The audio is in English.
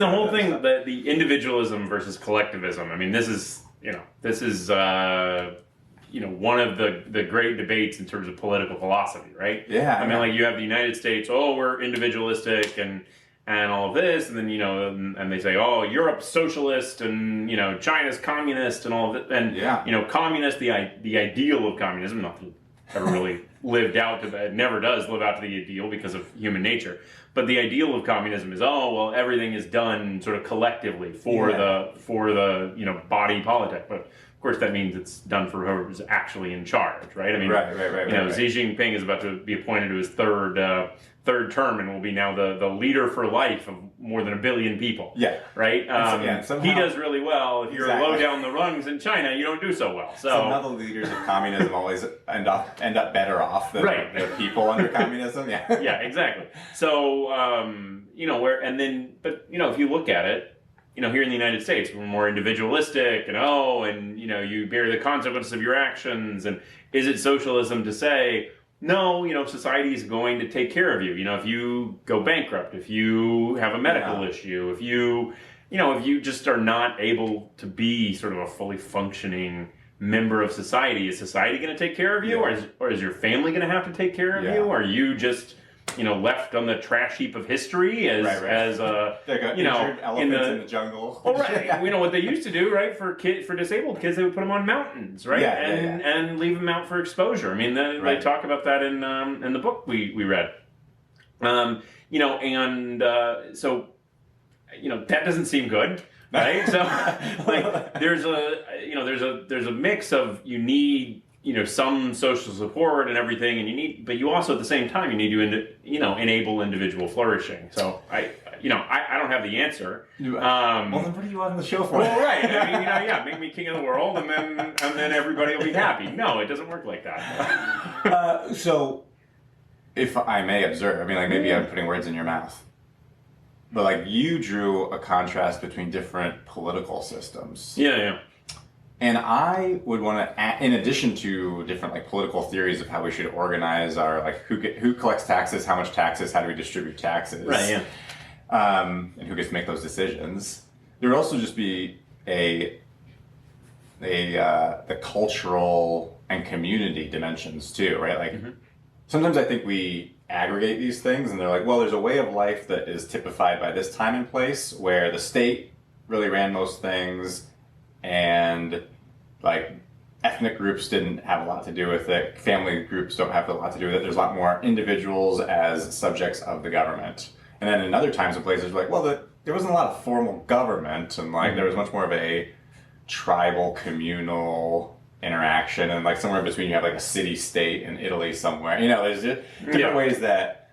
The whole thing, the individualism versus collectivism. I mean, this is one of the great debates in terms of political philosophy, right? Yeah. I mean, like you have the United States, oh, we're individualistic and all of this, and then and they say, oh, Europe's socialist, and China's communist, and all of it, and communist, the ideal of communism, nothing ever really lived out to that. It never does live out to the ideal because of human nature. But the ideal of communism is, oh, well, everything is done sort of collectively for the body politic. But of course, that means it's done for whoever's actually in charge, right? I mean, right. Xi Jinping is about to be appointed to his third term and will be now the leader for life of more than 1 billion people. Yeah. Right? Somehow, he does really well. If you're low down the rungs in China, you don't do so well. So somehow the leaders of communism always end up better off than the people under communism. Yeah. Yeah, exactly. So, if you look at it, here in the United States, we're more individualistic and you bear the consequences of your actions. And is it socialism to say, no, society is going to take care of you. If you go bankrupt, if you have a medical issue, if you just are not able to be sort of a fully functioning member of society, is society going to take care of you? Or is your family going to have to take care of you? Are you just left on the trash heap of history as elephants in the jungle. Well, right. What they used to do, right? For disabled kids, they would put them on mountains, right? And leave them out for exposure. I mean, they talk about that in the book we read. So that doesn't seem good, right? So like there's a mix of you need some social support and everything, but you also at the same time you need to enable individual flourishing. So I don't have the answer. Well, then what are you on the show for? Well, right. I mean, make me king of the world, and then everybody will be happy. No, it doesn't work like that. So, if I may observe, I mean, like maybe I'm putting words in your mouth, but like you drew a contrast between different political systems. Yeah. And I would want to, in addition to different like political theories of how we should organize our who collects taxes, how much taxes, how do we distribute taxes, right? Yeah. And who gets to make those decisions. There would also just be the cultural and community dimensions too, right? Like sometimes I think we aggregate these things, and they're like, well, there's a way of life that is typified by this time and place where the state really ran most things. And like ethnic groups didn't have a lot to do with it. Family groups don't have a lot to do with it. There's a lot more individuals as subjects of the government. And then in other times and places, like, well, there wasn't a lot of formal government, and like there was much more of a tribal, communal interaction, and like somewhere in between you have like a city-state in Italy somewhere. There's just different ways that